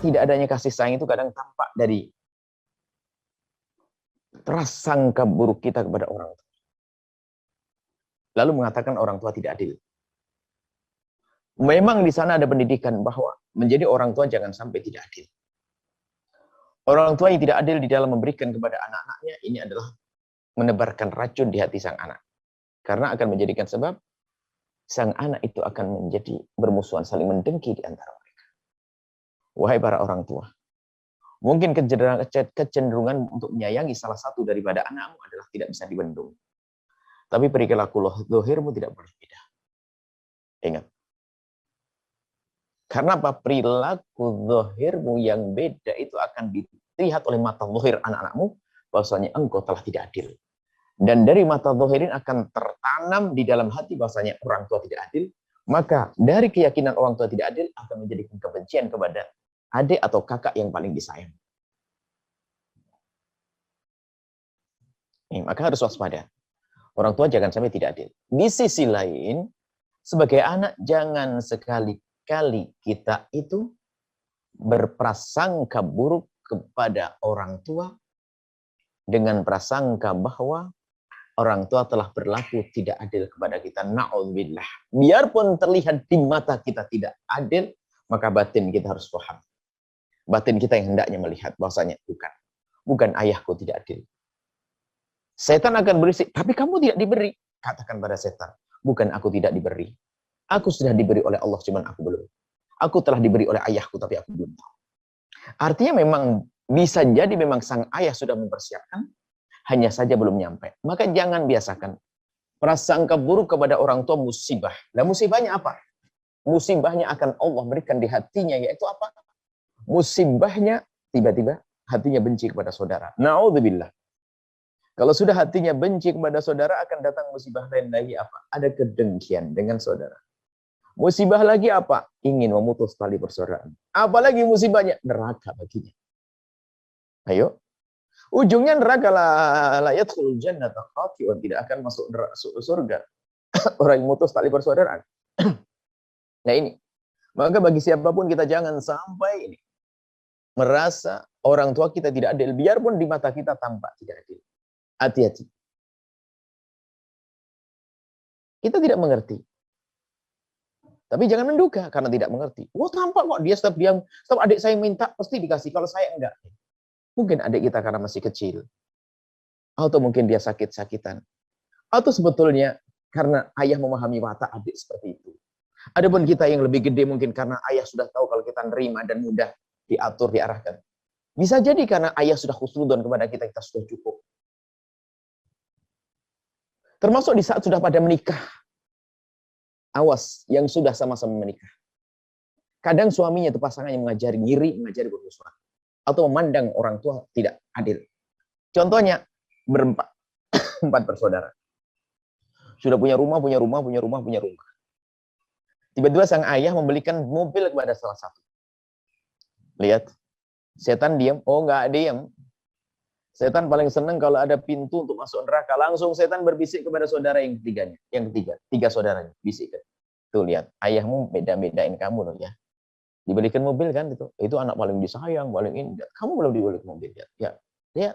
tidak adanya kasih sayang itu kadang tampak dari prasangka buruk kita kepada orang tua. Lalu mengatakan orang tua tidak adil. Memang di sana ada pendidikan bahwa menjadi orang tua jangan sampai tidak adil. Orang tua yang tidak adil di dalam memberikan kepada anak-anaknya, ini adalah menebarkan racun di hati sang anak. Karena akan menjadikan sebab sang anak itu akan menjadi bermusuhan, saling mendengki di antara mereka. Wahai para orang tua, mungkin kecenderungan untuk menyayangi salah satu daripada anakmu adalah tidak bisa dibendung. Tapi perilaku zahirmu tidak boleh beda. Ingat. Karena apa? Perilaku zahirmu yang beda itu akan dilihat oleh mata zahir anak-anakmu, bahwasanya engkau telah tidak adil. Dan dari mata zahirin akan tertanam di dalam hati bahwasanya orang tua tidak adil. Maka dari keyakinan orang tua tidak adil akan menjadikan kebencian kepada adik atau kakak yang paling disayang. Maka harus waspada. Orang tua jangan sampai tidak adil. Di sisi lain, sebagai anak jangan sekali-kali kita itu berprasangka buruk kepada orang tua dengan prasangka bahwa orang tua telah berlaku tidak adil kepada kita. Na'udzubillah. Biarpun terlihat di mata kita tidak adil, maka batin kita harus paham. Batin kita yang hendaknya melihat bahwasanya bukan ayahku tidak adil. Setan akan berisik, tapi kamu tidak diberi. Katakan pada setan, bukan aku tidak diberi. Aku sudah diberi oleh Allah, cuman aku belum. Aku telah diberi oleh ayahku, tapi aku belum tahu. Artinya memang bisa jadi memang sang ayah sudah mempersiapkan, hanya saja belum nyampe. Maka jangan biasakan prasangka buruk kepada orang tua musibah. Nah, musibahnya apa? Musibahnya akan Allah berikan di hatinya, yaitu apa? Musibahnya tiba-tiba hatinya benci kepada saudara. Na'udzubillah. Kalau sudah hatinya benci kepada saudara, akan datang musibah lain lagi apa? Ada kedengkian dengan saudara. Musibah lagi apa? Ingin memutus tali persaudaraan. Apalagi musibahnya? Neraka baginya. Ayo. Ujungnya neraka la yadkhulul jannata khati'un, tidak akan masuk surga orang yang memutus tali persaudaraan. Nah ini. Maka bagi siapapun kita jangan sampai ini merasa orang tua kita tidak adil, biarpun di mata kita tampak tidak adil. Hati-hati. Kita tidak mengerti. Tapi jangan menduga karena tidak mengerti. Wah, tampak kok dia setiap adik saya minta pasti dikasih, kalau saya enggak. Mungkin adik kita karena masih kecil. Atau mungkin dia sakit-sakitan. Atau sebetulnya karena ayah memahami watak adik seperti itu. Adapun kita yang lebih gede mungkin karena ayah sudah tahu kalau kita nerima dan mudah diatur, diarahkan. Bisa jadi karena ayah sudah husnudon kepada kita sudah cukup. Termasuk di saat sudah pada menikah. Awas, yang sudah sama-sama menikah. Kadang suaminya itu pasangannya mengajari ngiri, mengajari bermusuhan. Atau memandang orang tua tidak adil. Contohnya, berempat. 4 bersaudara. Sudah punya rumah. Tiba-tiba sang ayah membelikan mobil kepada salah satu. Lihat. Setan diam. Oh, enggak diam. Setan paling senang kalau ada pintu untuk masuk neraka. Langsung setan berbisik kepada saudara yang ketiganya. Yang ketiga. 3 saudaranya. Bisikkan. Tuh lihat. Ayahmu beda-bedain kamu loh ya. Dibelikan mobil kan itu anak paling disayang, paling indah. Kamu belum dibelikan mobil ya.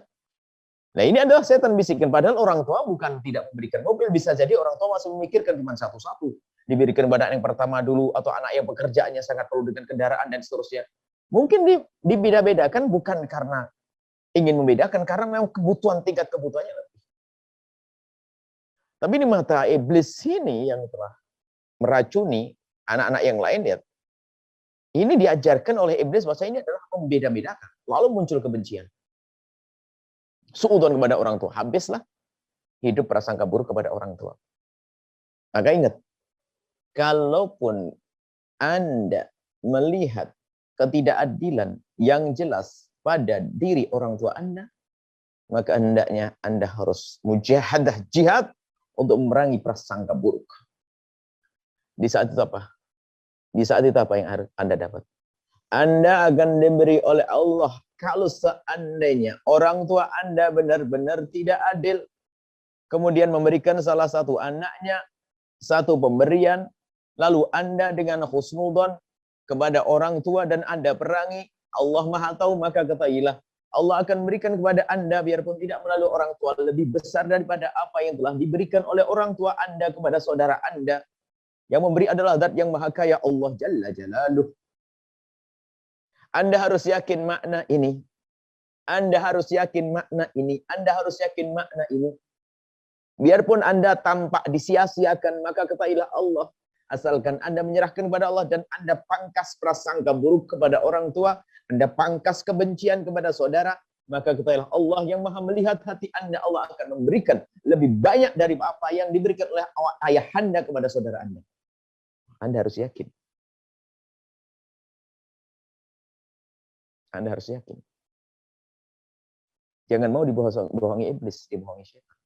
Nah ini adalah setan bisikan. Padahal orang tua bukan tidak memberikan mobil, bisa jadi orang tua masih memikirkan cuma satu-satu. Diberikan pada anak yang pertama dulu atau anak yang pekerjaannya sangat perlu dengan kendaraan dan seterusnya. Mungkin dibeda-bedakan bukan karena ingin membedakan, karena memang tingkat kebutuhannya lebih. Tapi di mata iblis ini yang telah meracuni anak-anak yang lain, lihat. Ini diajarkan oleh iblis bahwa ini adalah membeda-bedakan. Lalu muncul kebencian. Suudzon kepada orang tua. Habislah hidup prasangka buruk kepada orang tua. Maka ingat, kalaupun Anda melihat ketidakadilan yang jelas pada diri orang tua Anda, maka hendaknya Anda harus mujahadah, jihad untuk memerangi prasangka buruk. Di saat itu apa? Di saat itu apa yang harus Anda dapat? Anda akan diberi oleh Allah kalau seandainya orang tua Anda benar-benar tidak adil, kemudian memberikan salah satu anaknya satu pemberian, lalu Anda dengan husnudzon kepada orang tua dan Anda perangi, Allah Maha tahu, maka ketahuilah Allah akan memberikan kepada Anda biarpun tidak melalui orang tua lebih besar daripada apa yang telah diberikan oleh orang tua Anda kepada saudara Anda. Yang memberi adalah zat yang maha kaya, Allah Jalla Jalaluh. Anda harus yakin makna ini. Anda harus yakin makna ini. Anda harus yakin makna ini. Biarpun Anda tampak disia-siakan, maka ketahuilah Allah. Asalkan Anda menyerahkan kepada Allah dan Anda pangkas prasangka buruk kepada orang tua, Anda pangkas kebencian kepada saudara, maka ketahuilah Allah yang maha melihat hati Anda, Allah akan memberikan lebih banyak dari apa yang diberikan oleh ayah Anda kepada saudara Anda. Anda harus yakin. Anda harus yakin. Jangan mau dibohongi iblis, dibohongi syaitan.